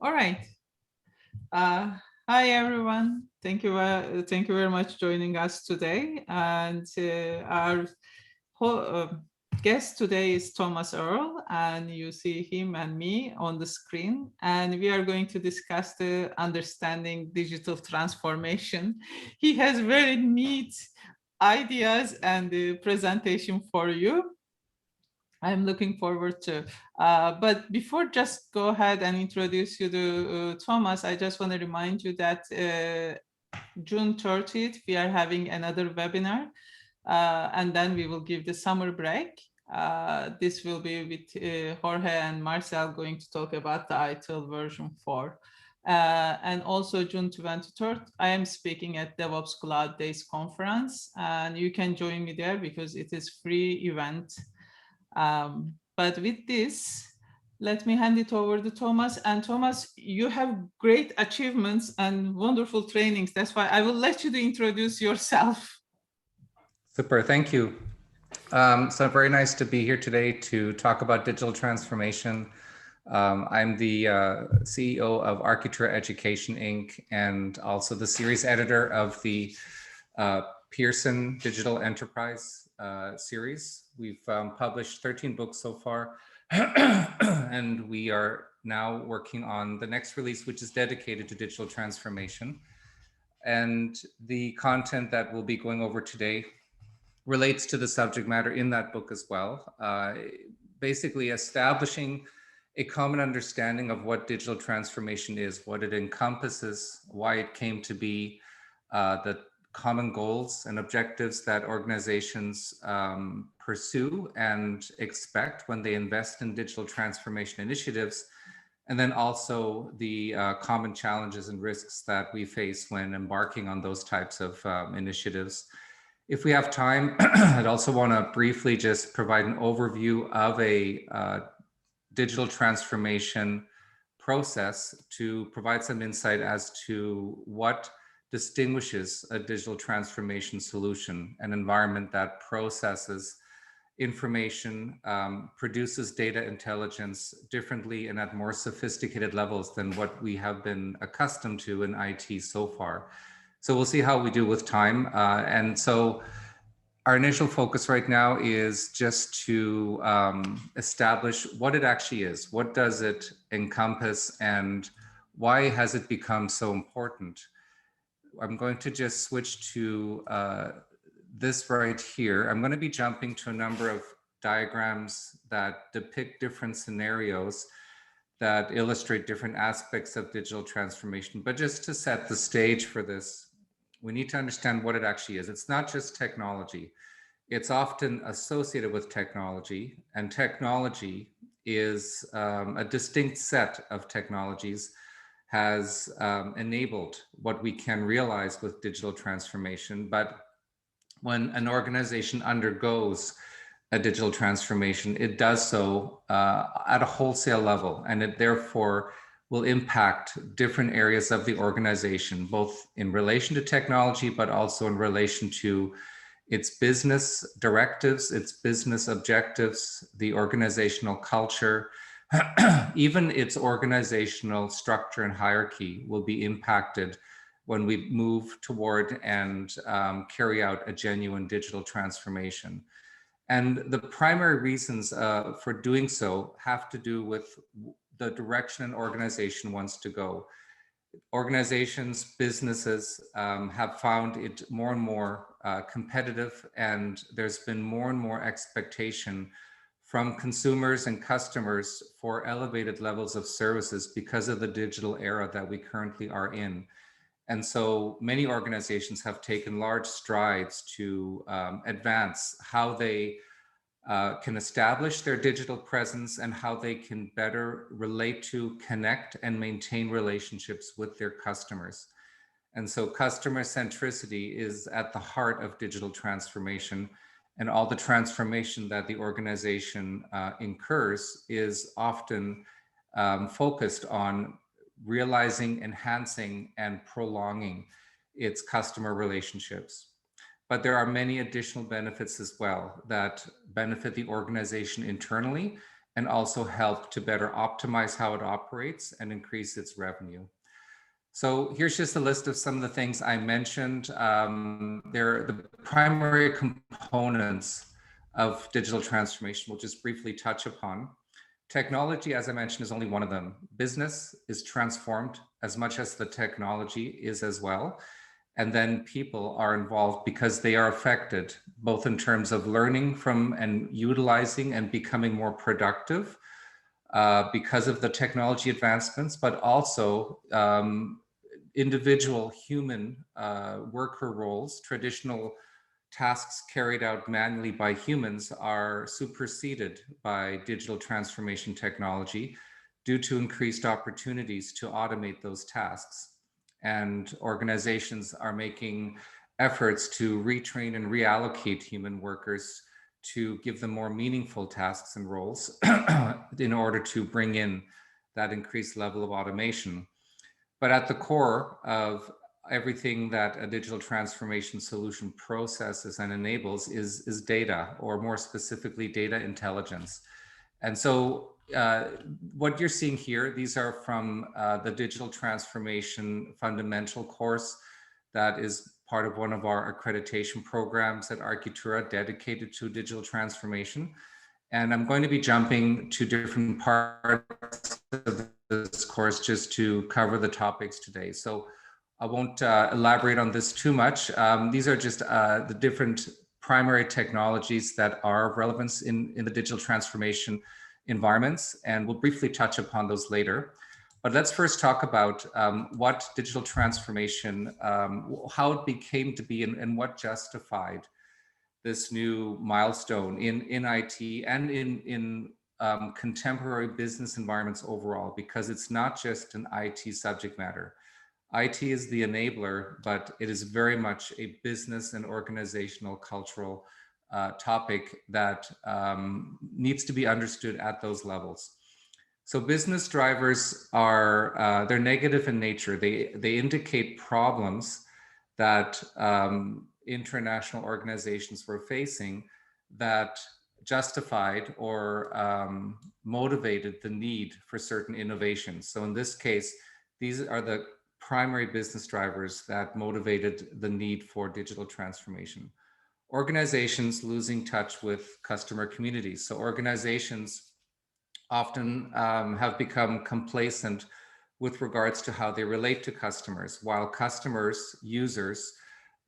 All right. Hi, everyone. Thank you very much joining us today. And our guest today is Thomas Erl, and you see him and me on the screen. And we are going to discuss the understanding digital transformation. He has very neat ideas and the presentation for you. I'm looking forward to. But before just go ahead and introduce you to Thomas, I just want to remind you that June 30th, we are having another webinar, and then we will give the summer break. This will be with Jorge and Marcel going to talk about the ITIL version 4. And also June 23rd, I am speaking at DevOps Cloud Days conference, and you can join me there because it is free event. But with this, let me hand it over to Thomas. And Thomas, you have great achievements and wonderful trainings. That's why I will let you to introduce yourself. Super, thank you. So very nice to be here today to talk about digital transformation. I'm the CEO of Architect Education, Inc., and also the series editor of the Pearson Digital Enterprise series. We've published 13 books so far, and we are now working on the next release, which is dedicated to digital transformation. And the content that we'll be going over today relates to the subject matter in that book as well. Basically establishing a common understanding of what digital transformation is, what it encompasses, why it came to be, the common goals and objectives that organizations pursue and expect when they invest in digital transformation initiatives, and then also the common challenges and risks that we face when embarking on those types of initiatives. If we have time, I'd also want to briefly just provide an overview of a digital transformation process to provide some insight as to what distinguishes a digital transformation solution, an environment that processes information, produces data intelligence differently and at more sophisticated levels than what we have been accustomed to in IT so far. So we'll see how we do with time. And so our initial focus right now is just to establish what it actually is. What does it encompass and why has it become so important? I'm going to just switch to this right here. I'm going to be jumping to a number of diagrams that depict different scenarios that illustrate different aspects of digital transformation. But just to set the stage for this, we need to understand what it actually is. It's not just technology. It's often associated with technology, and technology is a distinct set of technologies has enabled what we can realize with digital transformation. But when an organization undergoes a digital transformation, it does so at a wholesale level, and it therefore will impact different areas of the organization, both in relation to technology, but also in relation to its business directives, its business objectives, the organizational culture, even its organizational structure and hierarchy will be impacted when we move toward and carry out a genuine digital transformation. And the primary reasons for doing so have to do with the direction an organization wants to go. Organizations, businesses have found it more and more competitive, and there's been more and more expectation from consumers and customers for elevated levels of services because of the digital era that we currently are in. And so many organizations have taken large strides to advance how they can establish their digital presence and how they can better relate to, connect, and maintain relationships with their customers. And so customer centricity is at the heart of digital transformation, and all the transformation that the organization incurs is often focused on realizing, enhancing, and prolonging its customer relationships. But there are many additional benefits as well that benefit the organization internally and also help to better optimize how it operates and increase its revenue. So here's just a list of some of the things I mentioned. They're the primary components of digital transformation we'll just briefly touch upon. Technology, as I mentioned, is only one of them. Business is transformed as much as the technology is as well. And then people are involved because they are affected, both in terms of learning from and utilizing and becoming more productive because of the technology advancements, but also individual human worker roles, traditional tasks carried out manually by humans are superseded by digital transformation technology due to increased opportunities to automate those tasks. And organizations are making efforts to retrain and reallocate human workers to give them more meaningful tasks and roles in order to bring in that increased level of automation. But at the core of everything that a digital transformation solution processes and enables is data, or more specifically, data intelligence. And so what you're seeing here, these are from the digital transformation fundamental course that is part of one of our accreditation programs at Architura dedicated to digital transformation. And I'm going to be jumping to different parts of this course just to cover the topics today. So I won't elaborate on this too much. These are just the different primary technologies that are of relevance in the digital transformation environments, and we'll briefly touch upon those later. But let's first talk about what digital transformation, how it became to be, and what justified this new milestone in IT and in contemporary business environments overall, because it's not just an IT subject matter. IT is the enabler, but it is very much a business and organizational cultural topic that needs to be understood at those levels. So business drivers are, they're negative in nature. They indicate problems that international organizations were facing that justified or motivated the need for certain innovations. So in this case, these are the primary business drivers that motivated the need for digital transformation. Organizations losing touch with customer communities. So organizations often have become complacent with regards to how they relate to customers, while customers, users,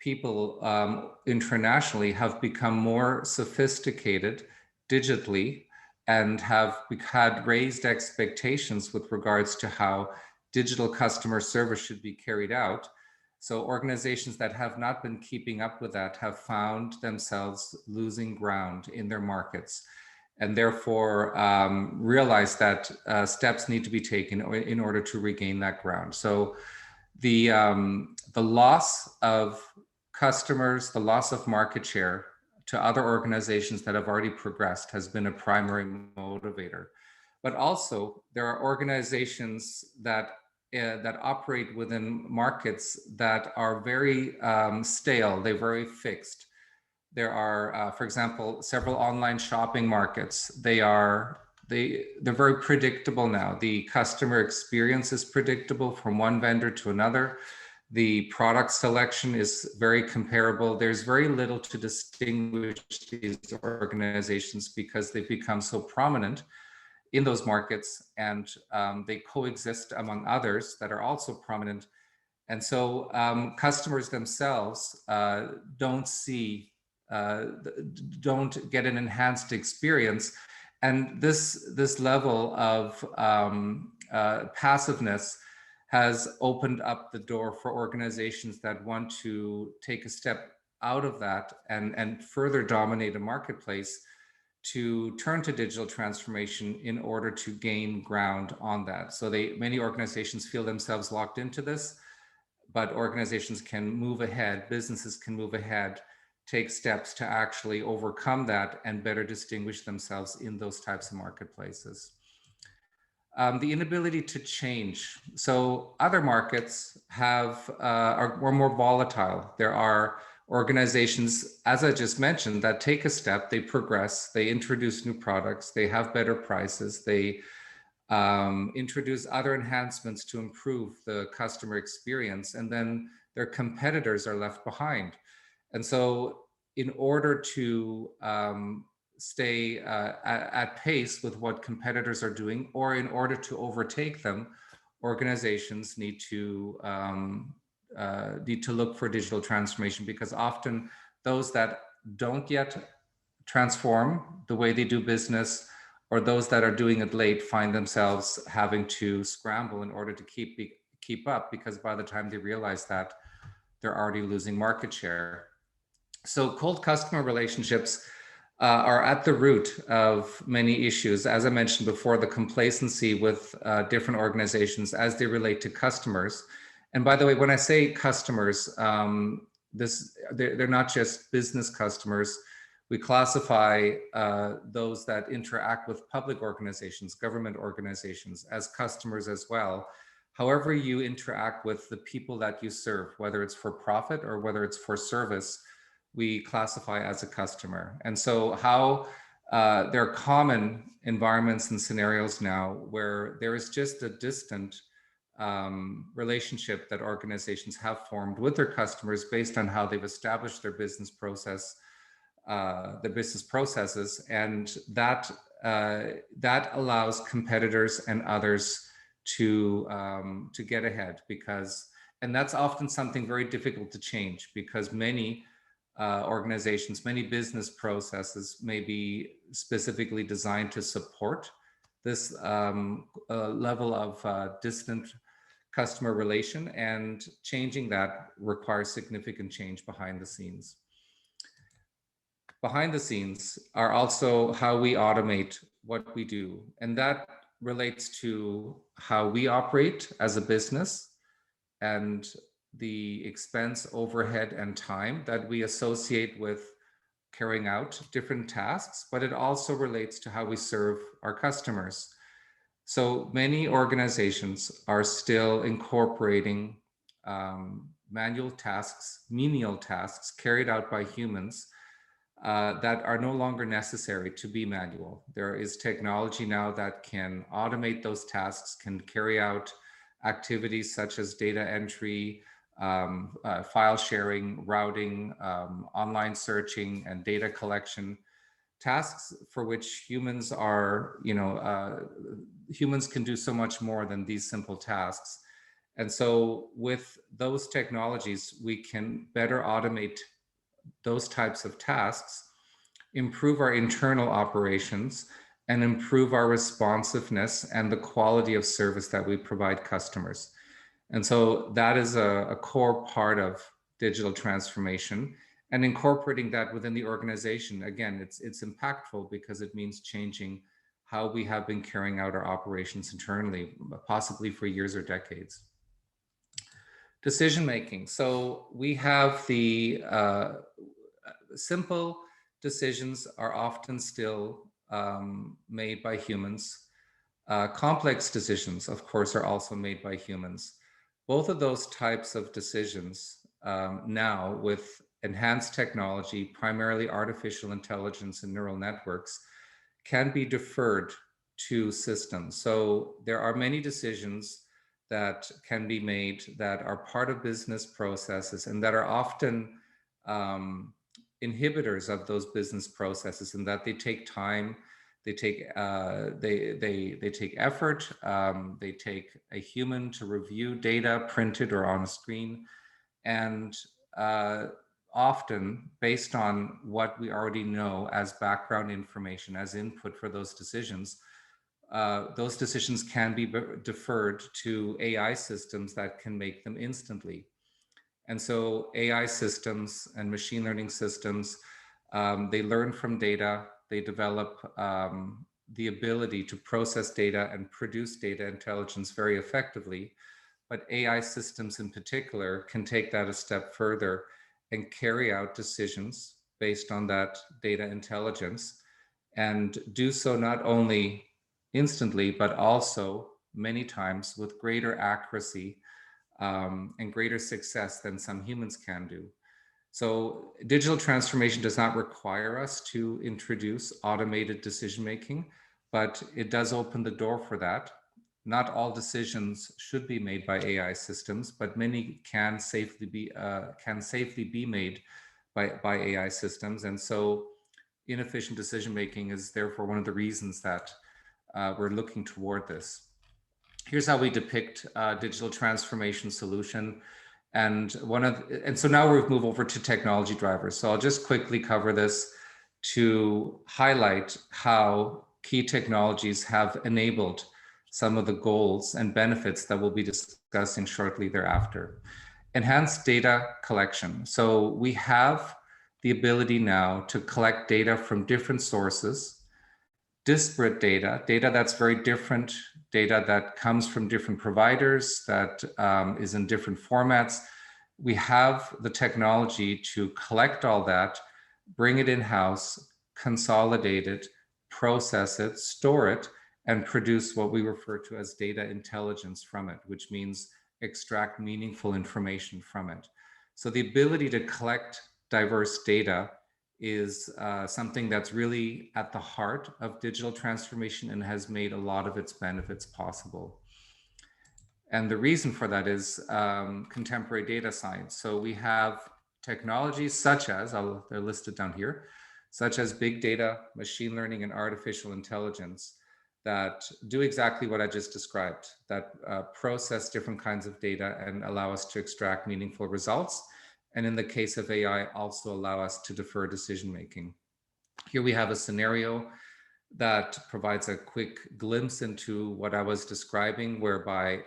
people internationally have become more sophisticated digitally and have had raised expectations with regards to how digital customer service should be carried out. So organizations that have not been keeping up with that have found themselves losing ground in their markets, and therefore realize that steps need to be taken in order to regain that ground. So the loss of customers, the loss of market share to other organizations that have already progressed has been a primary motivator. But also there are organizations that that operate within markets that are very stale, they're very fixed. There are, for example, several online shopping markets. They're very predictable now. The customer experience is predictable from one vendor to another. The product selection is very comparable. There's very little to distinguish these organizations because they've become so prominent in those markets, and they coexist among others that are also prominent. And so customers themselves don't get an enhanced experience. And this level of passiveness has opened up the door for organizations that want to take a step out of that and further dominate a marketplace to turn to digital transformation in order to gain ground on that. So many organizations feel themselves locked into this, but organizations can move ahead, businesses can move ahead, take steps to actually overcome that and better distinguish themselves in those types of marketplaces. The inability to change. So other markets are more volatile. There are Organizations, as I just mentioned, that take a step, they progress, they introduce new products, they have better prices, they introduce other enhancements to improve the customer experience, and then their competitors are left behind. And so in order to stay at pace with what competitors are doing, or in order to overtake them, organizations need to look for digital transformation, because often those that don't yet transform the way they do business, or those that are doing it late, find themselves having to scramble in order to keep up, because by the time they realize that, they're already losing market share. So cold customer relationships are at the root of many issues. As I mentioned before, the complacency with different organizations as they relate to customers. And by the way, when I say customers, they're not just business customers. We classify those that interact with public organizations, government organizations, as customers as well. However you interact with the people that you serve, whether it's for profit or whether it's for service, we classify as a customer. And so how there are common environments and scenarios now where there is just a distant relationship that organizations have formed with their customers based on how they've established their business processes, and that allows competitors and others to get ahead, and that's often something very difficult to change, because many organizations, many business processes may be specifically designed to support this level of distant customer relation, and changing that requires significant change behind the scenes. Behind the scenes are also how we automate what we do, and that relates to how we operate as a business and the expense, overhead, and time that we associate with carrying out different tasks, but it also relates to how we serve our customers. So many organizations are still incorporating manual tasks, menial tasks carried out by humans that are no longer necessary to be manual. There is technology now that can automate those tasks, can carry out activities such as data entry, file sharing, routing, online searching, and data collection, tasks for which humans can do so much more than these simple tasks. And so with those technologies, we can better automate those types of tasks, improve our internal operations, and improve our responsiveness and the quality of service that we provide customers. And so that is a core part of digital transformation, and incorporating that within the organization. Again, it's impactful because it means changing how we have been carrying out our operations internally, possibly for years or decades. Decision making. So we have the simple decisions are often still made by humans. Complex decisions, of course, are also made by humans. Both of those types of decisions now, with enhanced technology, primarily artificial intelligence and neural networks, can be deferred to systems. So there are many decisions that can be made that are part of business processes and that are often inhibitors of those business processes, and that they take time, they take they take effort, they take a human to review data printed or on a screen, and often based on what we already know as background information, as input for those decisions can be deferred to AI systems that can make them instantly. And so AI systems and machine learning systems, they learn from data, they develop the ability to process data and produce data intelligence very effectively. But AI systems in particular can take that a step further and carry out decisions based on that data intelligence, and do so not only instantly, but also many times with greater accuracy and greater success than some humans can do. So digital transformation does not require us to introduce automated decision-making, but it does open the door for that. Not all decisions should be made by AI systems, but many can safely be made by AI systems. And so inefficient decision-making is therefore one of the reasons that we're looking toward this. Here's how we depict digital transformation solution. And so now we've moved over to technology drivers. So I'll just quickly cover this to highlight how key technologies have enabled some of the goals and benefits that we'll be discussing shortly thereafter. Enhanced data collection. So we have the ability now to collect data from different sources, disparate data, data that's very different, data that comes from different providers, that is in different formats. We have the technology to collect all that, bring it in-house, consolidate it, process it, store it, and produce what we refer to as data intelligence from it, which means extract meaningful information from it. So the ability to collect diverse data is something that's really at the heart of digital transformation and has made a lot of its benefits possible. And the reason for that is contemporary data science. So we have technologies such as, they're listed down here, such as big data, machine learning, and artificial intelligence that do exactly what I just described, that process different kinds of data and allow us to extract meaningful results. And in the case of AI, also allow us to defer decision-making. Here we have a scenario that provides a quick glimpse into what I was describing, whereby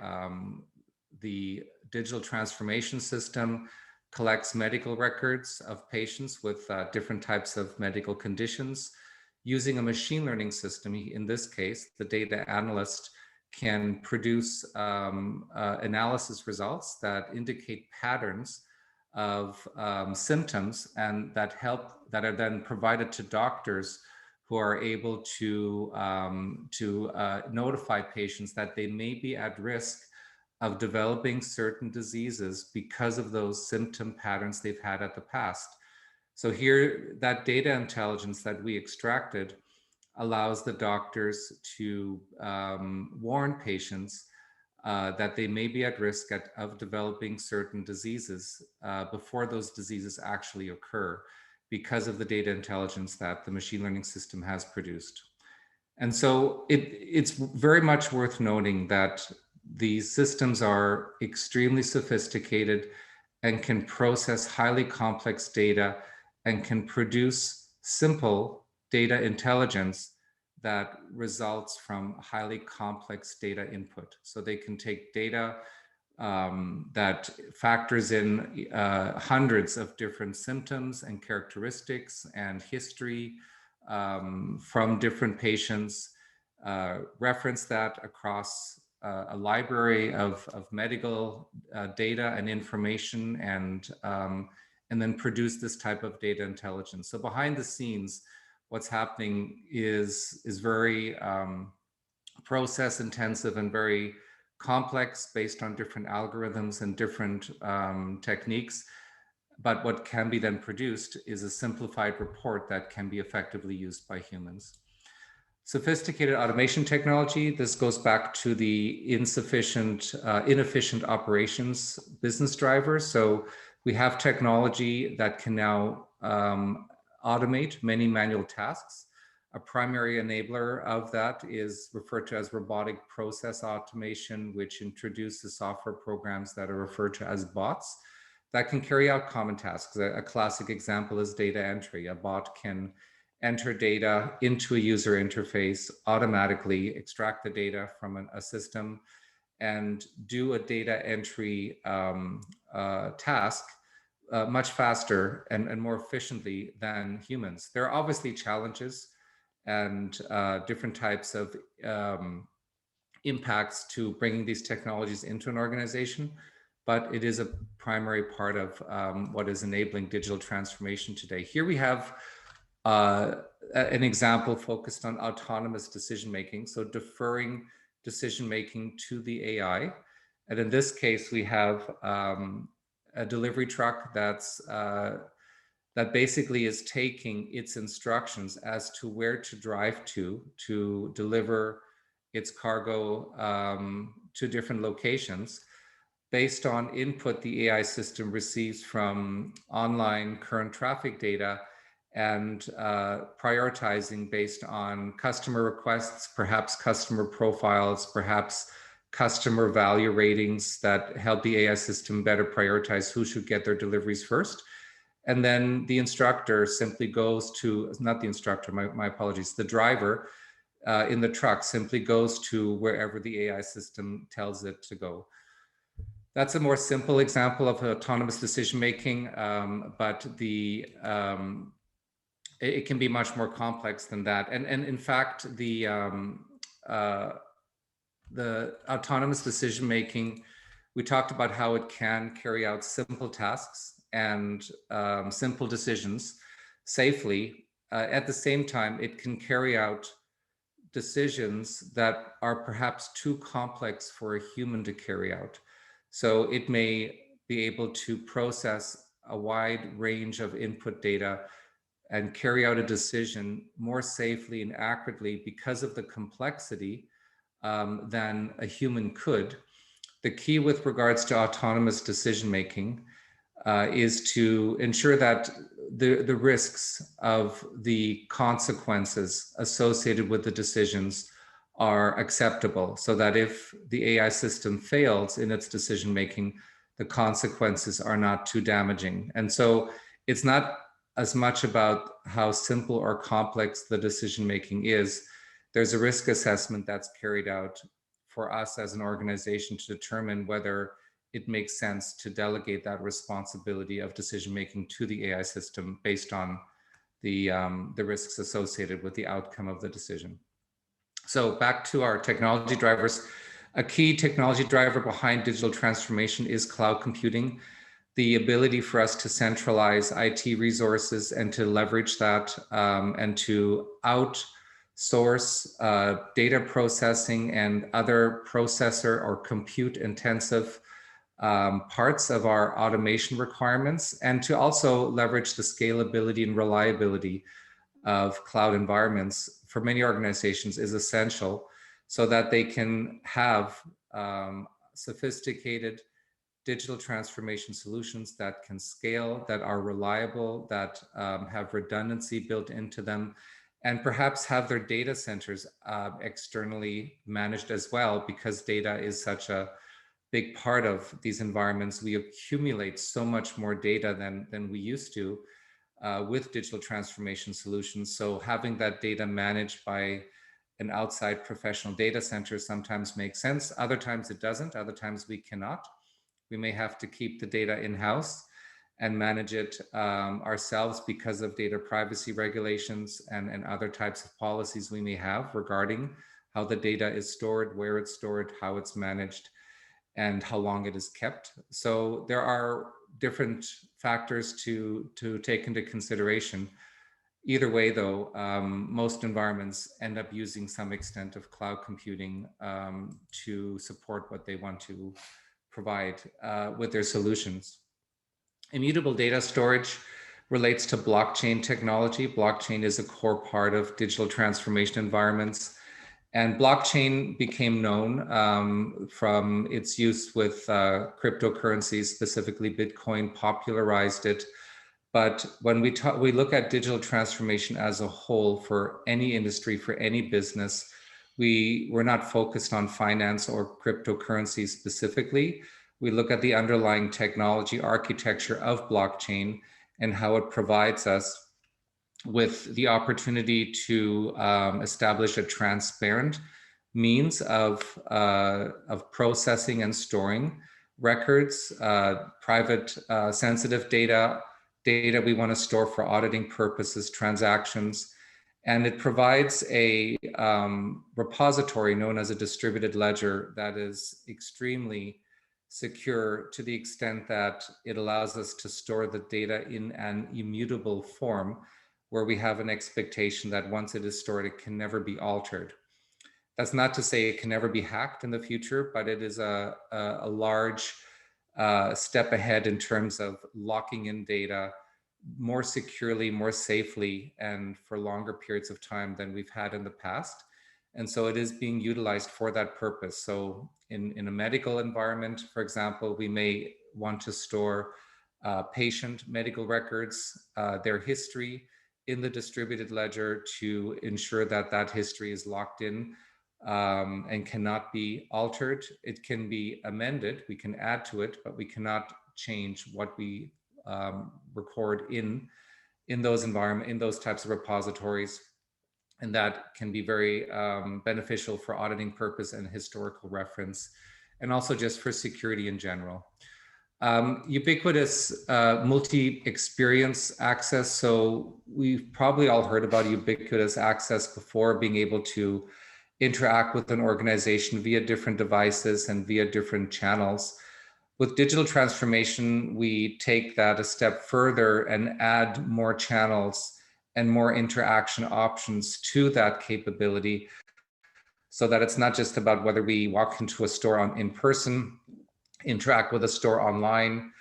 the digital transformation system collects medical records of patients with different types of medical conditions. Using a machine learning system, in this case, the data analyst can produce analysis results that indicate patterns of symptoms and that are then provided to doctors who are able to notify patients that they may be at risk of developing certain diseases because of those symptom patterns they've had at the past. So here, that data intelligence that we extracted allows the doctors to warn patients that they may be at risk of developing certain diseases before those diseases actually occur because of the data intelligence that the machine learning system has produced. And so it's very much worth noting that these systems are extremely sophisticated and can process highly complex data and can produce simple data intelligence that results from highly complex data input. So they can take data that factors in hundreds of different symptoms and characteristics and history from different patients, reference that across a library of medical data and information, and then produce this type of data intelligence. So behind the scenes, what's happening is very process intensive and very complex based on different algorithms and different techniques. But what can be then produced is a simplified report that can be effectively used by humans. Sophisticated automation technology, this goes back to the inefficient operations business drivers. So we have technology that can now automate many manual tasks. A primary enabler of that is referred to as robotic process automation, which introduces software programs that are referred to as bots that can carry out common tasks. A classic example is data entry. A bot can enter data into a user interface, automatically extract the data from a system, and do a data entry task much faster and more efficiently than humans. There are obviously challenges and different types of impacts to bringing these technologies into an organization, but it is a primary part of what is enabling digital transformation today. Here we have an example focused on autonomous decision-making, so deferring decision-making to the AI. And in this case, we have a delivery truck that's that basically is taking its instructions as to where to drive to deliver its cargo to different locations based on input the AI system receives from online current traffic data and prioritizing based on customer requests, perhaps customer profiles, perhaps customer value ratings that help the AI system better prioritize who should get their deliveries first. And then the instructor simply goes to, not the instructor, my apologies, the driver in the truck simply goes to wherever the AI system tells it to go. That's a more simple example of autonomous decision-making, but it can be much more complex than that. And in fact, the autonomous decision-making, we talked about how it can carry out simple tasks and simple decisions safely. At the same time, it can carry out decisions that are perhaps too complex for a human to carry out. So it may be able to process a wide range of input data and carry out a decision more safely and accurately because of the complexity than a human could. The key with regards to autonomous decision-making is to ensure that the risks of the consequences associated with the decisions are acceptable, so that if the AI system fails in its decision making, the consequences are not too damaging. And so it's not as much about how simple or complex the decision making is. There's a risk assessment that's carried out for us as an organization to determine whether it makes sense to delegate that responsibility of decision making to the AI system based on the risks associated with the outcome of the decision. So back to our technology drivers. A key technology driver behind digital transformation is cloud computing. The ability for us to centralize IT resources and to leverage that and to outsource data processing and other processor or compute intensive parts of our automation requirements, and to also leverage the scalability and reliability of cloud environments for many organizations is essential so that they can have sophisticated digital transformation solutions that can scale, that are reliable, that have redundancy built into them, and perhaps have their data centers externally managed as well, because data is such a big part of these environments. We accumulate so much more data than we used to with digital transformation solutions. So having that data managed by an outside professional data center sometimes makes sense. Other times it doesn't. Other times we cannot. We may have to keep the data in-house and manage it ourselves because of data privacy regulations and other types of policies we may have regarding how the data is stored, where it's stored, how it's managed, and how long it is kept. So there are different factors to take into consideration. Either way, though, most environments end up using some extent of cloud computing to support what they want to provide with their solutions. Immutable data storage relates to blockchain technology. Blockchain is a core part of digital transformation environments. And blockchain became known from its use with cryptocurrencies, specifically Bitcoin popularized it. But when we look at digital transformation as a whole for any industry, for any business, we're not focused on finance or cryptocurrencies specifically. We look at the underlying technology architecture of blockchain and how it provides us with the opportunity to establish a transparent means of processing and storing records, private sensitive data we want to store for auditing purposes, transactions. And it provides a repository known as a distributed ledger that is extremely secure to the extent that it allows us to store the data in an immutable form, where we have an expectation that once it is stored, it can never be altered. That's not to say it can never be hacked in the future, but it is a large step ahead in terms of locking in data more securely, more safely, and for longer periods of time than we've had in the past. And so it is being utilized for that purpose. So in a medical environment, for example, we may want to store patient medical records, their history in the distributed ledger to ensure that that history is locked in and cannot be altered. It can be amended, we can add to it, but we cannot change what we record in those environment, in those types of repositories. And that can be very beneficial for auditing purpose and historical reference, and also just for security in general. Ubiquitous multi-experience access. So we've probably all heard about ubiquitous access before, being able to interact with an organization via different devices and via different channels. With digital transformation, we take that a step further and add more channels and more interaction options to that capability, so that it's not just about whether we walk into a store in person, interact with a store online.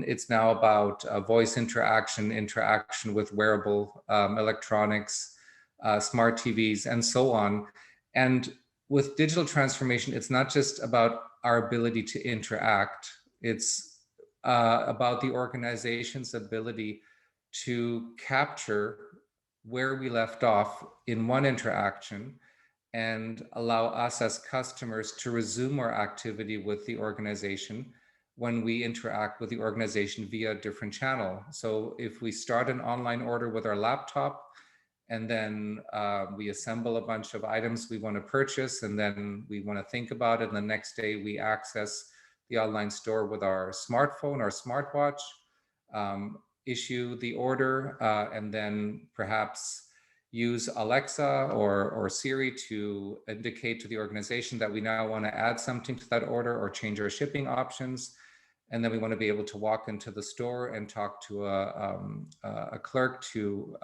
It's now about voice interaction, interaction with wearable electronics, smart TVs, and so on. And with digital transformation, it's not just about our ability to interact, it's about the organization's ability to capture where we left off in one interaction and allow us as customers to resume our activity with the organization when we interact with the organization via a different channel. So if we start an online order with our laptop, and then we assemble a bunch of items we want to purchase, and then we want to think about it, and the next day we access the online store with our smartphone or smartwatch, issue the order, and then perhaps use Alexa or Siri to indicate to the organization that we now want to add something to that order or change our shipping options. And then we want to be able to walk into the store and talk to a clerk to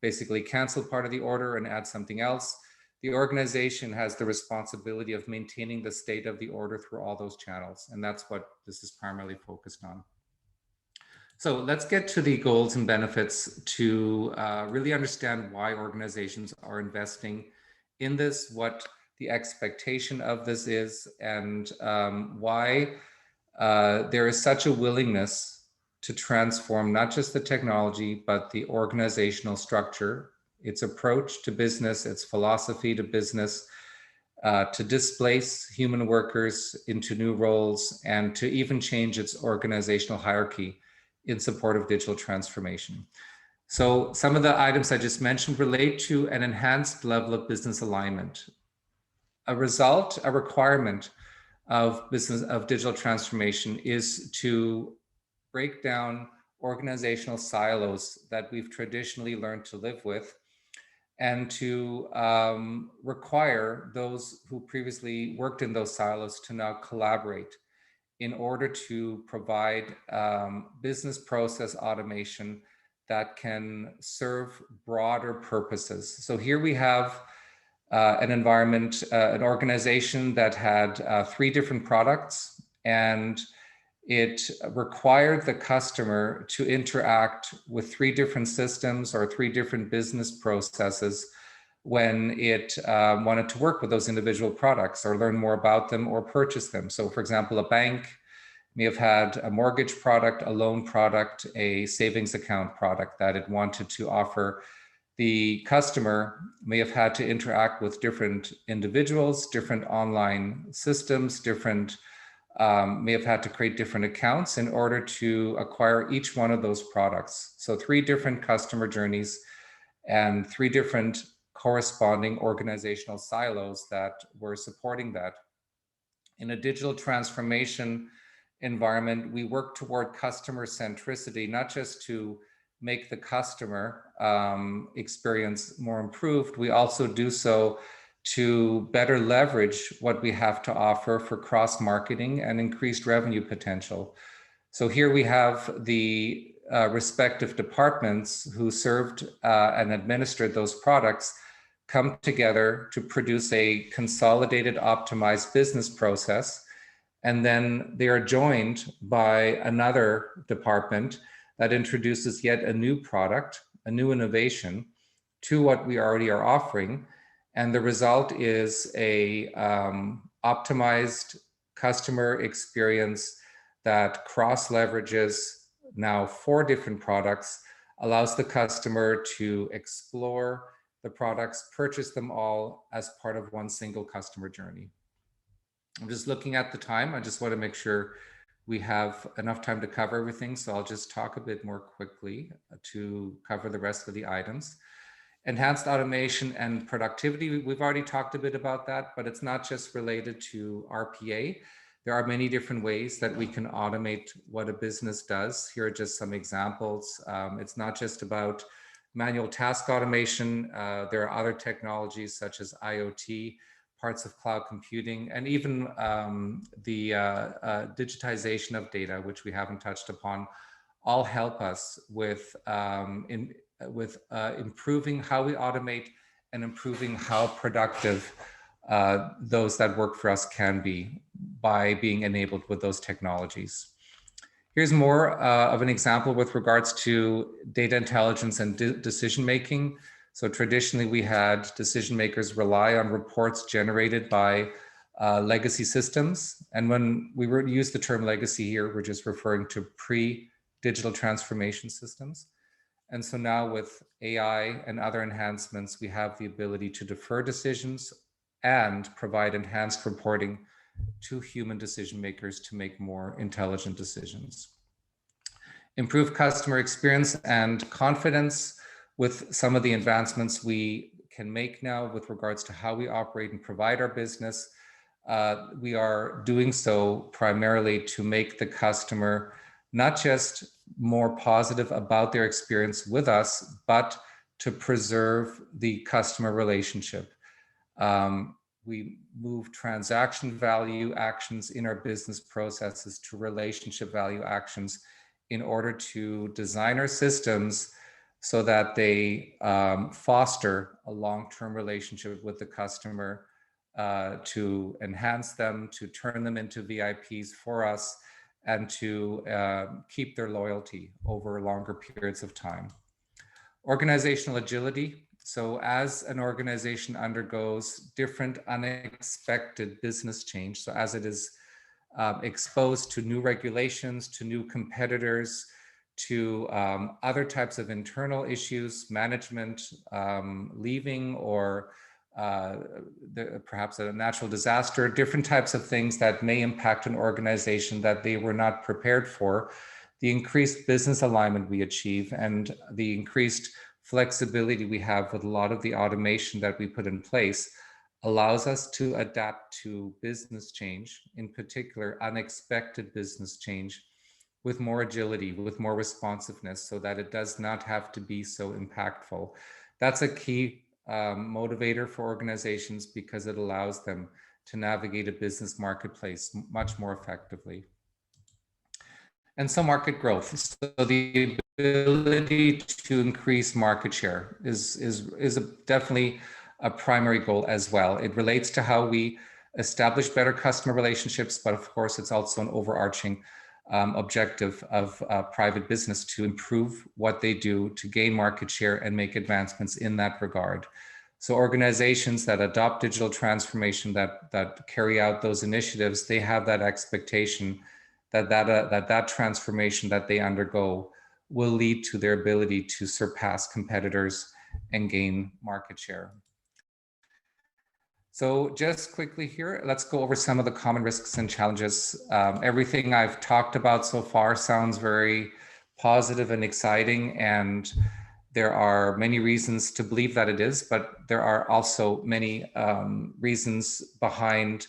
basically cancel part of the order and add something else. The organization has the responsibility of maintaining the state of the order through all those channels. And that's what this is primarily focused on. So let's get to the goals and benefits to really understand why organizations are investing in this, what the expectation of this is, and why there is such a willingness to transform not just the technology, but the organizational structure, its approach to business, its philosophy to business, to displace human workers into new roles, and to even change its organizational hierarchy in support of digital transformation. So some of the items I just mentioned relate to an enhanced level of business alignment. A result, a requirement of digital transformation is to break down organizational silos that we've traditionally learned to live with, and to require those who previously worked in those silos to now collaborate in order to provide business process automation that can serve broader purposes. So here we have an environment, an organization that had 3 different products, and it required the customer to interact with 3 different systems or 3 different business processes when it wanted to work with those individual products or learn more about them or purchase them. So for example, a bank may have had a mortgage product, a loan product, a savings account product that it wanted to offer. The customer may have had to interact with different individuals, different online systems, may have had to create different accounts in order to acquire each one of those products. So 3 different customer journeys and 3 different corresponding organizational silos that were supporting that. In a digital transformation environment, we work toward customer centricity, not just to make the customer experience more improved. We also do so to better leverage what we have to offer for cross-marketing and increased revenue potential. So here we have the respective departments who served and administered those products come together to produce a consolidated, optimized business process. And then they are joined by another department that introduces yet a new product, a new innovation to what we already are offering. And the result is a optimized customer experience that cross leverages now 4 different products, allows the customer to explore the products, purchase them all as part of one single customer journey. I'm just looking at the time. I just want to make sure we have enough time to cover everything. So I'll just talk a bit more quickly to cover the rest of the items. Enhanced automation and productivity. We've already talked a bit about that, but it's not just related to RPA. There are many different ways that we can automate what a business does. Here are just some examples. It's not just about manual task automation. There are other technologies such as IoT, parts of cloud computing, and even the digitization of data, which we haven't touched upon, all help us with improving how we automate and improving how productive those that work for us can be by being enabled with those technologies. Here's more of an example with regards to data intelligence and decision making. So traditionally we had decision makers rely on reports generated by legacy systems. And when we use the term legacy here, we're just referring to pre-digital transformation systems. And so now with AI and other enhancements, we have the ability to defer decisions and provide enhanced reporting to human decision makers to make more intelligent decisions. Improve customer experience and confidence with some of the advancements we can make now with regards to how we operate and provide our business. We are doing so primarily to make the customer not just more positive about their experience with us, but to preserve the customer relationship. We move transaction value actions in our business processes to relationship value actions in order to design our systems so that they foster a long-term relationship with the customer, to enhance them, to turn them into VIPs for us, and to keep their loyalty over longer periods of time. Organizational agility. So as an organization undergoes different unexpected business change, so as it is exposed to new regulations, to new competitors, to other types of internal issues, management leaving, or perhaps a natural disaster, different types of things that may impact an organization that they were not prepared for, the increased business alignment we achieve and the increased flexibility we have with a lot of the automation that we put in place allows us to adapt to business change, in particular unexpected business change, with more agility, with more responsiveness, so that it does not have to be so impactful. That's a key motivator for organizations because it allows them to navigate a business marketplace much more effectively. And so market growth. So the ability to increase market share is definitely a primary goal as well. It relates to how we establish better customer relationships, but of course it's also an overarching objective of private business to improve what they do to gain market share and make advancements in that regard. So organizations that adopt digital transformation, that carry out those initiatives, they have that expectation that transformation that they undergo will lead to their ability to surpass competitors and gain market share. So just quickly here, let's go over some of the common risks and challenges. Everything I've talked about so far sounds very positive and exciting, and there are many reasons to believe that it is, but there are also many reasons behind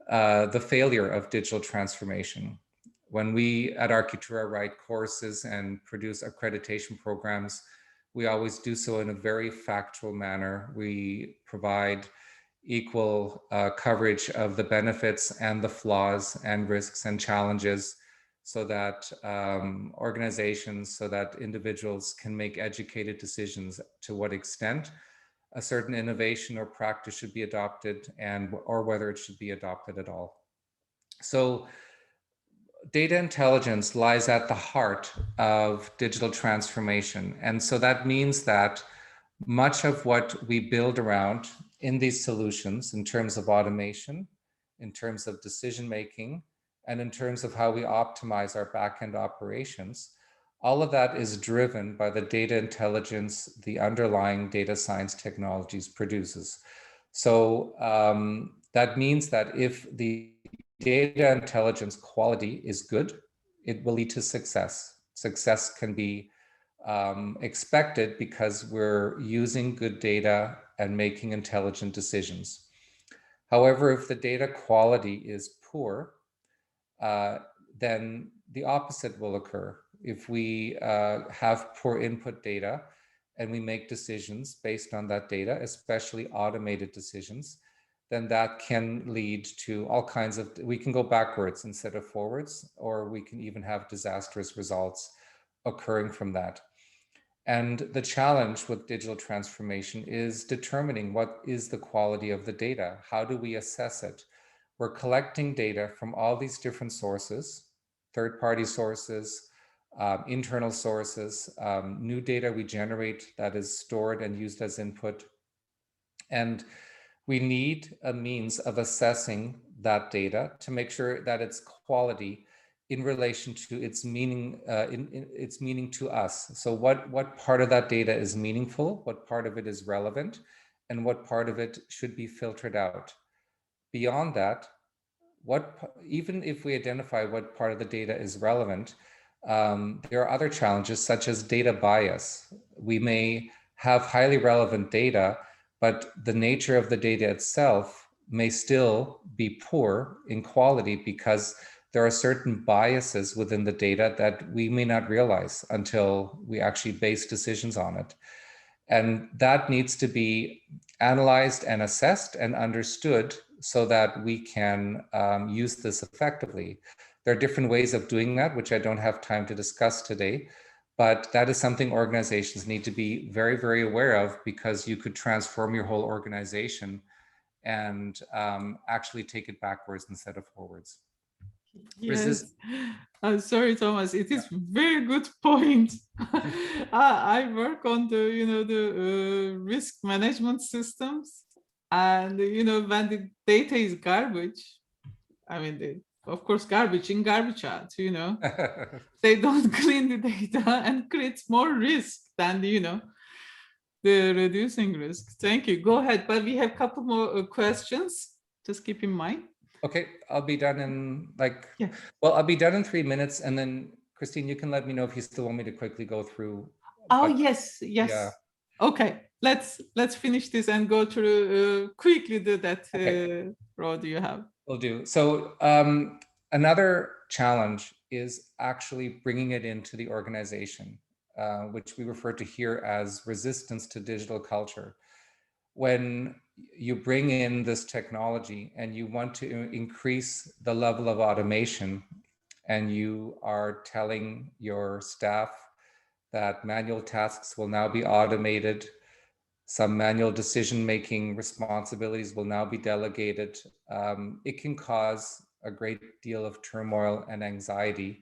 the failure of digital transformation. When we at Architura write courses and produce accreditation programs, we always do so in a very factual manner. We provide equal coverage of the benefits and the flaws and risks and challenges so that organizations, so that individuals can make educated decisions to what extent a certain innovation or practice should be adopted or whether it should be adopted at all. So data intelligence lies at the heart of digital transformation. And so that means that much of what we build around in these solutions, in terms of automation, in terms of decision making, and in terms of how we optimize our backend operations, all of that is driven by the data intelligence the underlying data science technologies produces. So that means that if the data intelligence quality is good, it will lead to success. Success can be expected because we're using good data and making intelligent decisions. However, if the data quality is poor, then the opposite will occur. If we have poor input data and we make decisions based on that data, especially automated decisions, then that can lead to all kinds of, we can go backwards instead of forwards, or we can even have disastrous results occurring from that. And the challenge with digital transformation is determining what is the quality of the data. How do we assess it? We're collecting data from all these different sources, third-party sources, internal sources, new data we generate that is stored and used as input. And we need a means of assessing that data to make sure that its quality in relation to its meaning, its meaning to us. So what part of that data is meaningful, what part of it is relevant, and what part of it should be filtered out. Beyond that, even if we identify what part of the data is relevant, there are other challenges such as data bias. We may have highly relevant data, but the nature of the data itself may still be poor in quality because there are certain biases within the data that we may not realize until we actually base decisions on it. And that needs to be analyzed and assessed and understood so that we can use this effectively. There are different ways of doing that, which I don't have time to discuss today, but that is something organizations need to be very, very aware of, because you could transform your whole organization and actually take it backwards instead of forwards. Yes. Sorry, Thomas. It is very good point. I work on the risk management systems, and when the data is garbage, I mean, of course, garbage in, garbage out. They don't clean the data and creates more risk than the reducing risk. Thank you. Go ahead, but we have a couple more questions. Just keep in mind. Okay, I'll be done in Yeah. well, I'll be done in 3 minutes, and then Christine, you can let me know if you still want me to quickly go through. Oh, yes. Yeah. Okay, let's finish this and go through quickly that road you have. Will do. So another challenge is actually bringing it into the organization, which we refer to here as resistance to digital culture. When you bring in this technology and you want to increase the level of automation, and you are telling your staff that manual tasks will now be automated, some manual decision-making responsibilities will now be delegated, it can cause a great deal of turmoil and anxiety.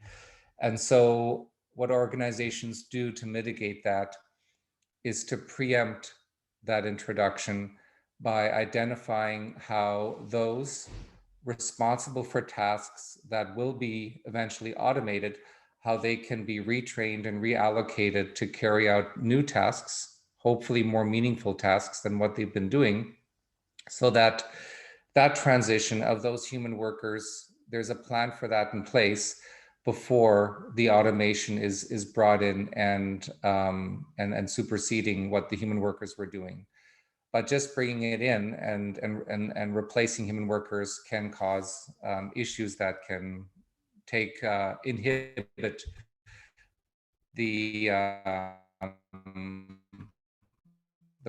And so what organizations do to mitigate that is to preempt that introduction by identifying how those responsible for tasks that will be eventually automated, how they can be retrained and reallocated to carry out new tasks, hopefully more meaningful tasks than what they've been doing, so that that transition of those human workers, there's a plan for that in place before the automation is brought in and superseding what the human workers were doing. But just bringing it in and replacing human workers can cause issues that can inhibit the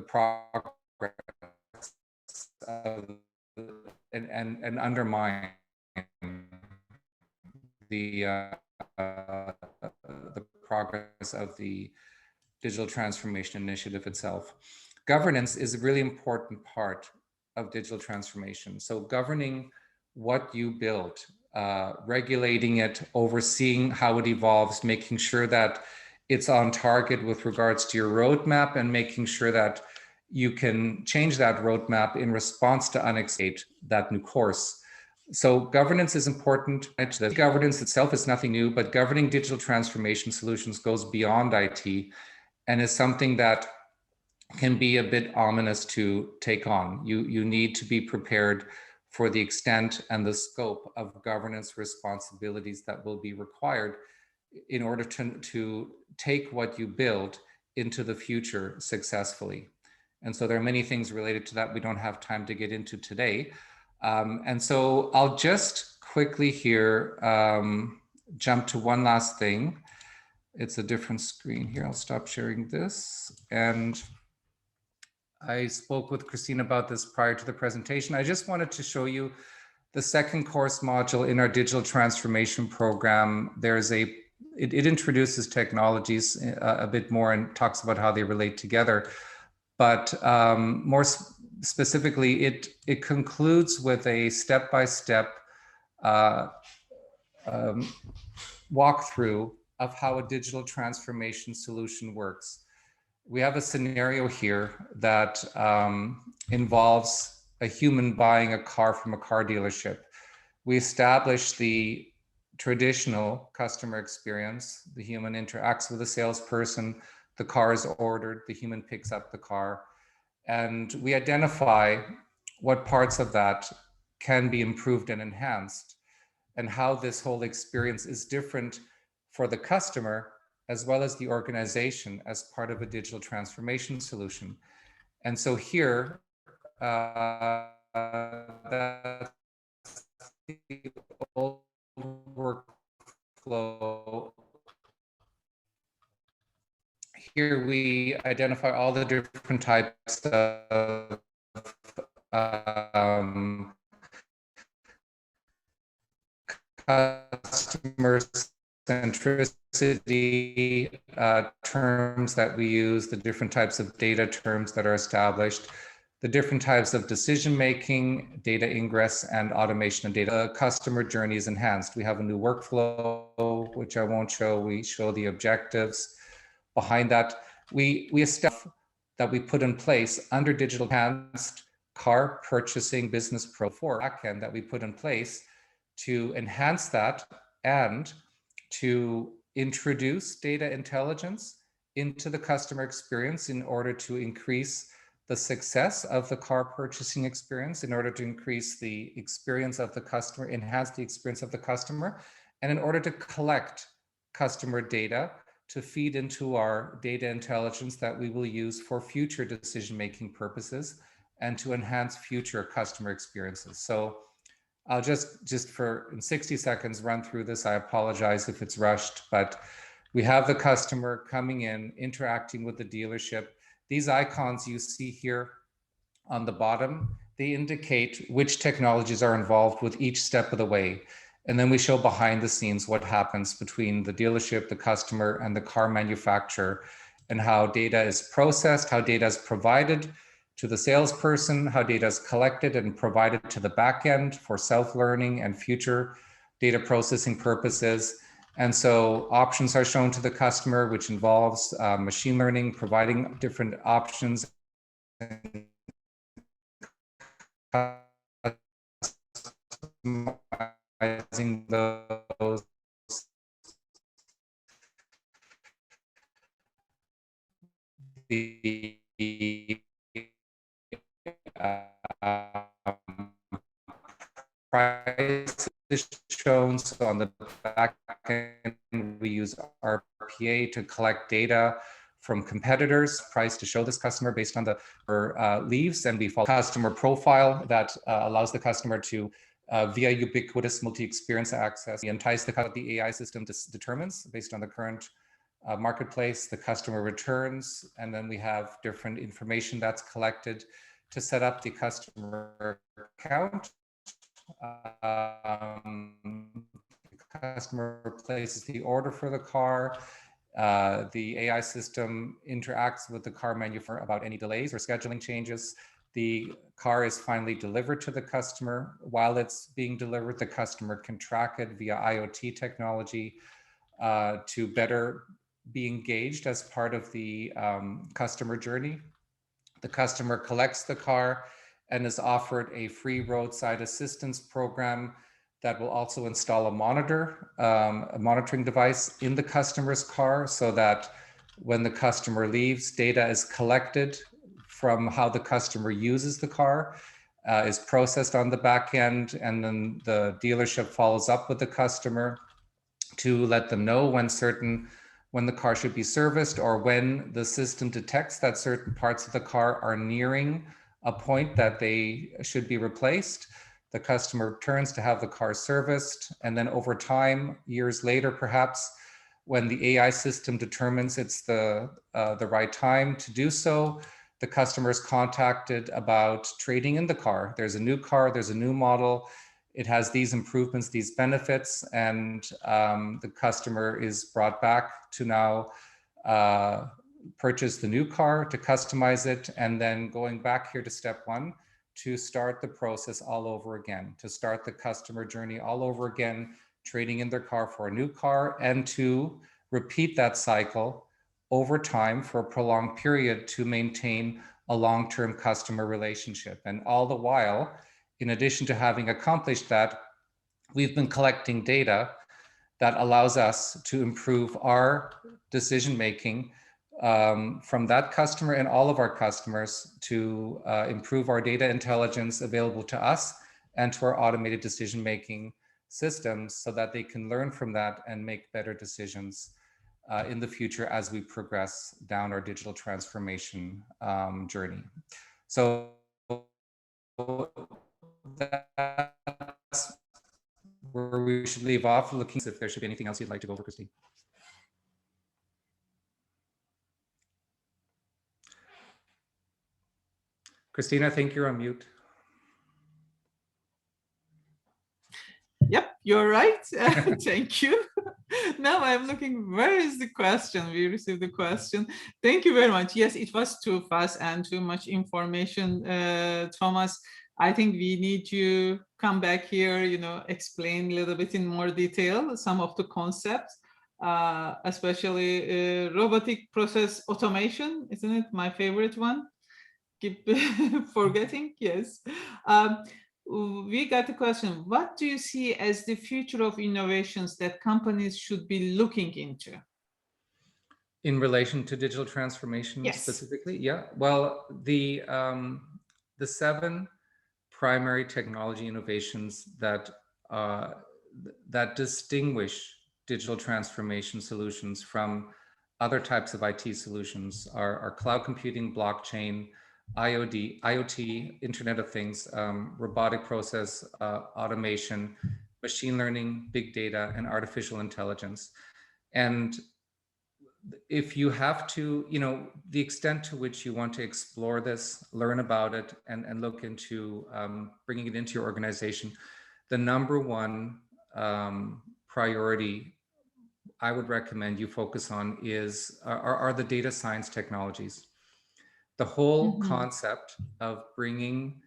progress of, and undermine the progress of the digital transformation initiative itself. Governance is a really important part of digital transformation. So governing what you build, regulating it, overseeing how it evolves, making sure that it's on target with regards to your roadmap, and making sure that you can change that roadmap in response to unexpected, that new course. So governance is important. Governance itself is nothing new, but governing digital transformation solutions goes beyond IT and is something that can be a bit ominous to take on. You need to be prepared for the extent and the scope of governance responsibilities that will be required in order to take what you build into the future successfully. And so there are many things related to that we don't have time to get into today. And so I'll just quickly here jump to one last thing. It's a different screen here. I'll stop sharing this. And I spoke with Christine about this prior to the presentation. I just wanted to show you the second course module in our digital transformation program. It introduces technologies a bit more and talks about how they relate together. But more specifically, it concludes with a step-by-step walkthrough of how a digital transformation solution works. We have a scenario here that involves a human buying a car from a car dealership. We establish the traditional customer experience. The human interacts with a salesperson, the car is ordered, the human picks up the car, and we identify what parts of that can be improved and enhanced, and how this whole experience is different for the customer as well as the organization as part of a digital transformation solution. And so here, that's the old workflow. Here we identify all the different types of customer centricity terms that we use, the different types of data terms that are established, the different types of decision-making, data ingress, and automation of data. The customer journey is enhanced. We have a new workflow, which I won't show. We show the objectives. Behind that, we establish that we put in place under digital enhanced car purchasing business pro for backend that we put in place to enhance that and to introduce data intelligence into the customer experience in order to increase the success of the car purchasing experience, in order to increase the experience of the customer, enhance the experience of the customer, and in order to collect customer data to feed into our data intelligence that we will use for future decision-making purposes and to enhance future customer experiences. So I'll just for in 60 seconds run through this. I apologize if it's rushed, but we have the customer coming in, interacting with the dealership. These icons you see here on the bottom, they indicate which technologies are involved with each step of the way. And then we show behind the scenes what happens between the dealership, the customer, and the car manufacturer, and how data is processed, how data is provided to the salesperson, how data is collected and provided to the backend for self-learning and future data processing purposes. And so options are shown to the customer, which involves machine learning, providing different options, customizing those. The price is shown. So on the back end, we use RPA to collect data from competitors, price to show this customer based on the leaves, and we follow customer profile that allows the customer to via ubiquitous multi-experience access, we entice the AI system determines based on the current marketplace, the customer returns, and then we have different information that's collected to set up the customer account. The customer places the order for the car. The AI system interacts with the car manufacturer about any delays or scheduling changes. the car is finally delivered to the customer. While it's being delivered, the customer can track it via IoT technology to better be engaged as part of the customer journey. The customer collects the car and is offered a free roadside assistance program that will also install a monitoring device in the customer's car, so that when the customer leaves, data is collected from how the customer uses the car, is processed on the back end, and then the dealership follows up with the customer to let them know when the car should be serviced, or when the system detects that certain parts of the car are nearing a point that they should be replaced. The customer returns to have the car serviced, and then over time, years later perhaps, when the AI system determines it's the right time to do so, the customer is contacted about trading in the car. There's a new model. It has these improvements, these benefits, and the customer is brought back to now purchase the new car, to customize it, and then going back here to step one, to start the process all over again, to start the customer journey all over again, trading in their car for a new car, and to repeat that cycle over time for a prolonged period to maintain a long-term customer relationship. And all the while, in addition to having accomplished that, we've been collecting data that allows us to improve our decision-making from that customer and all of our customers, to improve our data intelligence available to us and to our automated decision-making systems, so that they can learn from that and make better decisions in the future as we progress down our digital transformation journey. So that's where we should leave off, looking if there should be anything else you'd like to go over, Christine. Christine, I think you're on mute. Yep, you're right. Thank you. Now I'm looking, where is the question? We received the question. Thank you very much. Yes, it was too fast and too much information, Thomas. I think we need to come back here, explain a little bit in more detail some of the concepts, especially robotic process automation, isn't it? My favorite one. Keep forgetting, yes. We got the question, what do you see as the future of innovations that companies should be looking into? In relation to digital transformation, yes, specifically? Yeah, well, the 7 primary technology innovations that distinguish digital transformation solutions from other types of IT solutions are cloud computing, blockchain, IoT, Internet of Things, robotic process automation, machine learning, big data, and artificial intelligence. And if you have to, the extent to which you want to explore this, learn about it, and look into bringing it into your organization, the number one priority I would recommend you focus on are the data science technologies. The whole concept of bringing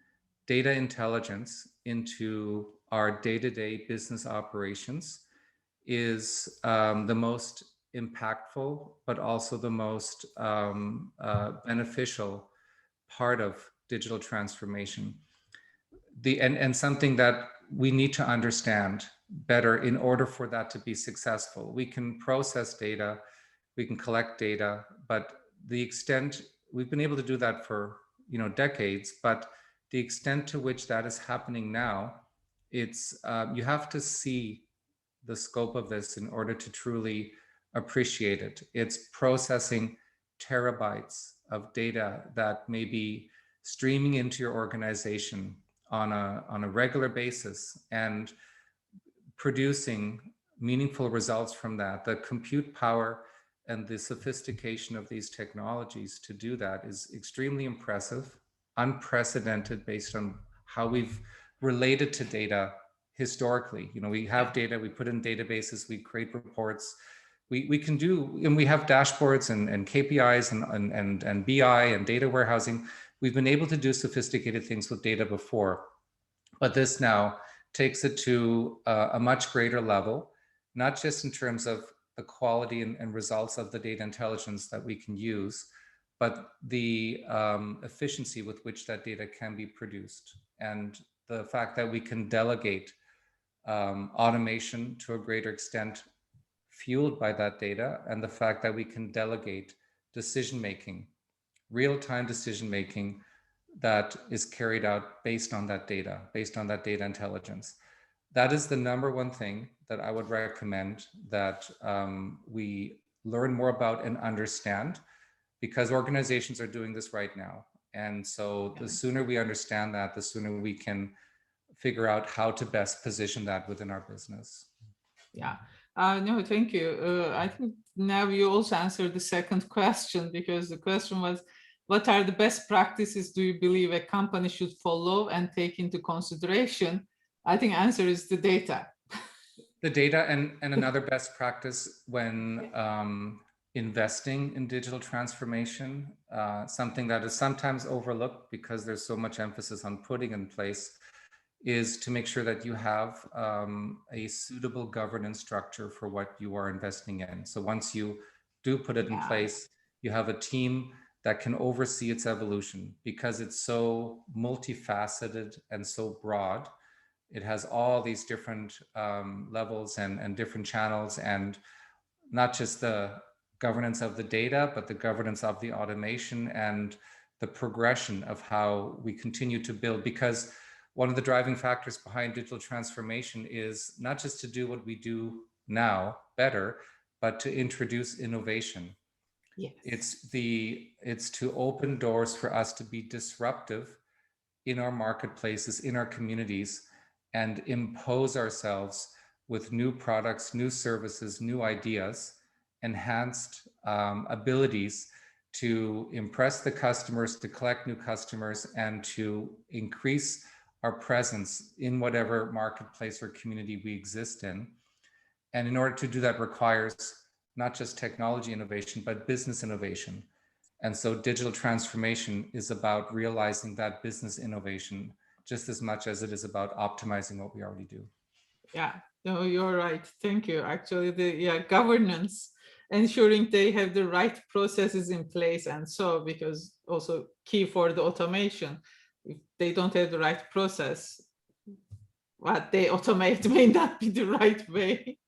data intelligence into our day-to-day business operations is the most impactful, but also the most beneficial part of digital transformation. And something that we need to understand better in order for that to be successful. We can process data, we can collect data, but the extent, we've been able to do that for decades, but the extent to which that is happening now, it's you have to see the scope of this in order to truly appreciate it. It's processing terabytes of data that may be streaming into your organization on a regular basis and producing meaningful results from that. The compute power and the sophistication of these technologies to do that is extremely impressive, unprecedented based on how we've related to data historically. We have data, we put in databases, we create reports, we can do, and we have dashboards and KPIs and BI and data warehousing. We've been able to do sophisticated things with data before, but this now takes it to a much greater level, not just in terms of the quality and results of the data intelligence that we can use, but the efficiency with which that data can be produced, and the fact that we can delegate automation to a greater extent fueled by that data, and the fact that we can delegate decision-making, real-time decision-making that is carried out based on that data, based on that data intelligence. That is the number one thing that I would recommend that we learn more about and understand, because organizations are doing this right now. And so the sooner we understand that, the sooner we can figure out how to best position that within our business. Yeah. No, thank you. I think now you also answered the second question, because the question was, what are the best practices do you believe a company should follow and take into consideration? I think answer is the data. The data, and another best practice when investing in digital transformation, something that is sometimes overlooked because there's so much emphasis on putting in place, is to make sure that you have a suitable governance structure for what you are investing in. So once you do put it in place, you have a team that can oversee its evolution, because it's so multifaceted and so broad. It has all these different levels and different channels, and not just the governance of the data, but the governance of the automation and the progression of how we continue to build. Because one of the driving factors behind digital transformation is not just to do what we do now better, but to introduce innovation. Yes. It's to open doors for us to be disruptive in our marketplaces, in our communities, and impose ourselves with new products, new services, new ideas, enhanced abilities to impress the customers, to collect new customers, and to increase our presence in whatever marketplace or community we exist in. And in order to do that requires not just technology innovation, but business innovation. And so digital transformation is about realizing that business innovation just as much as it is about optimizing what we already do. Yeah, no, you're right. Thank you. Actually, the governance, ensuring they have the right processes in place, and so, because also key for the automation, if they don't have the right process, what they automate may not be the right way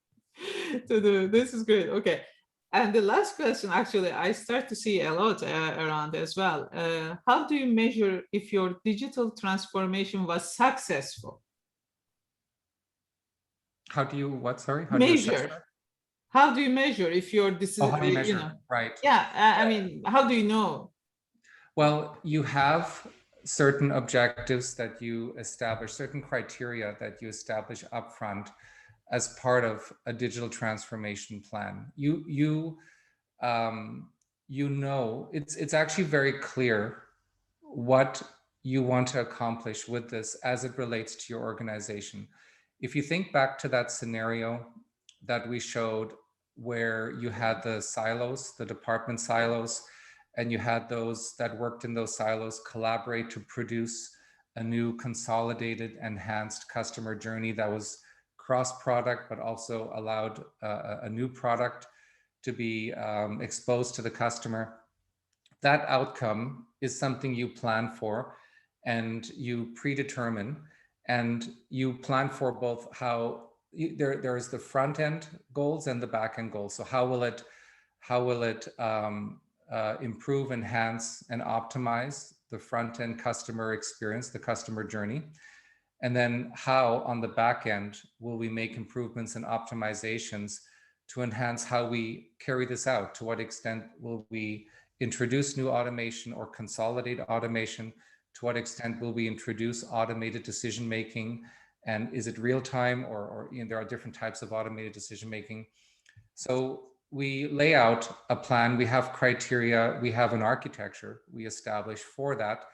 to do. This is great. Okay. And the last question, actually, I start to see a lot around as well. How do you measure if your digital transformation was successful? How do you, what, sorry? How do you measure if your decision, how do you measure? Right. Yeah, I mean, how do you know? Well, you have certain objectives that you establish, certain criteria that you establish upfront as part of a digital transformation plan. You know, it's actually very clear what you want to accomplish with this as it relates to your organization. If you think back to that scenario that we showed, where you had the silos, the department silos, and you had those that worked in those silos collaborate to produce a new consolidated, enhanced customer journey that was cross-product, but also allowed a new product to be exposed to the customer. That outcome is something you plan for and you predetermine, and you plan for both how there is the front end goals and the back end goals. So how will it improve, enhance, and optimize the front end customer experience, the customer journey? And then how on the back end will we make improvements and optimizations to enhance how we carry this out? To what extent will we introduce new automation or consolidate automation? To what extent will we introduce automated decision making? And is it real time, or there are different types of automated decision making? So we lay out a plan, we have criteria, we have an architecture we establish for that,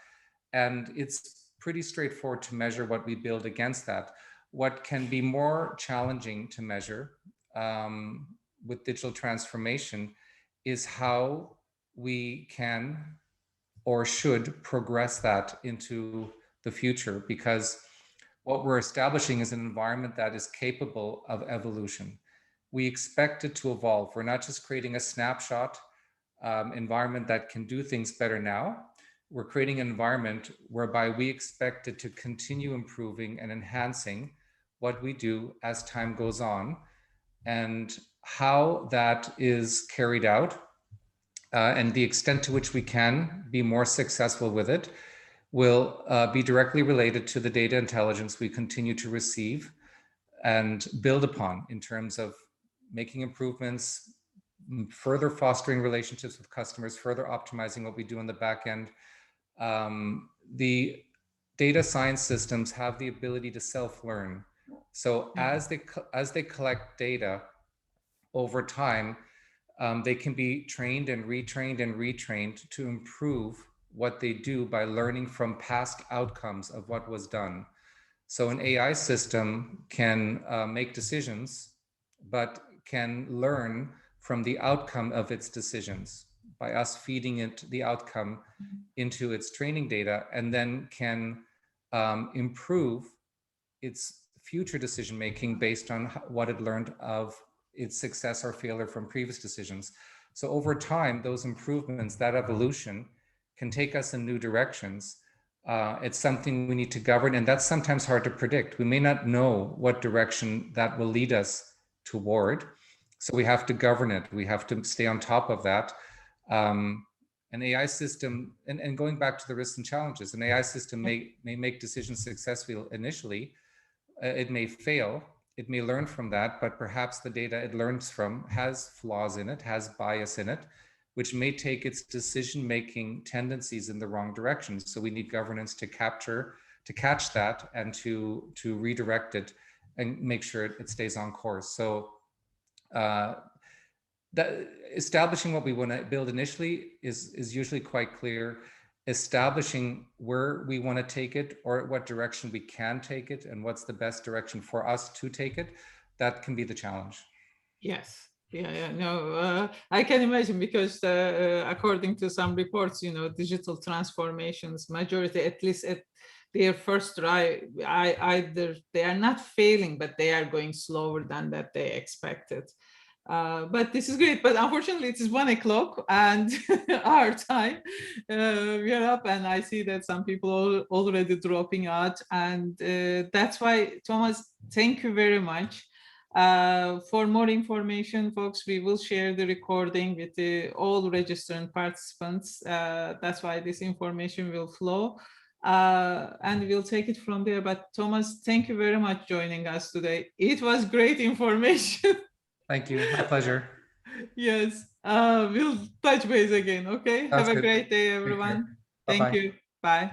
and it's pretty straightforward to measure what we build against that. What can be more challenging to measure with digital transformation is how we can or should progress that into the future, because what we're establishing is an environment that is capable of evolution. We expect it to evolve. We're not just creating a snapshot environment that can do things better now. We're creating an environment whereby we expect it to continue improving and enhancing what we do as time goes on. And how that is carried out and the extent to which we can be more successful with it will be directly related to the data intelligence we continue to receive and build upon in terms of making improvements, further fostering relationships with customers, further optimizing what we do on the back end. The data science systems have the ability to self-learn. So as they collect data over time, they can be trained and retrained to improve what they do by learning from past outcomes of what was done. So an AI system can make decisions, but can learn from the outcome of its decisions by us feeding it the outcome into its training data, and then can improve its future decision making based on what it learned of its success or failure from previous decisions. So over time, those improvements, that evolution, can take us in new directions. It's something we need to govern, and that's sometimes hard to predict. We may not know what direction that will lead us toward, so we have to govern it. We have to stay on top of that. An AI system, and going back to the risks and challenges, an AI system may make decisions successfully initially. It may fail. It may learn from that, but perhaps the data it learns from has flaws in it, has bias in it, which may take its decision-making tendencies in the wrong direction. So we need governance to catch that and to redirect it and make sure it stays on course. So that establishing what we want to build initially is usually quite clear. Establishing where we want to take it, or what direction we can take it, and what's the best direction for us to take it, that can be the challenge. Yes. No, I can imagine, because according to some reports, digital transformations, majority, at least at their first try, either they are not failing, but they are going slower than that they expected. But this is great, but unfortunately it is 1 o'clock and our time, we are up, and I see that some people are already dropping out, and that's why, Thomas, thank you very much. For more information, folks, we will share the recording with all registered participants. That's why this information will flow, and we'll take it from there. But Thomas, thank you very much joining us today. It was great information. Thank you. My pleasure. Yes. We'll touch base again. Okay. Sounds Have a good. great day, everyone. Bye-bye. Thank you. Bye.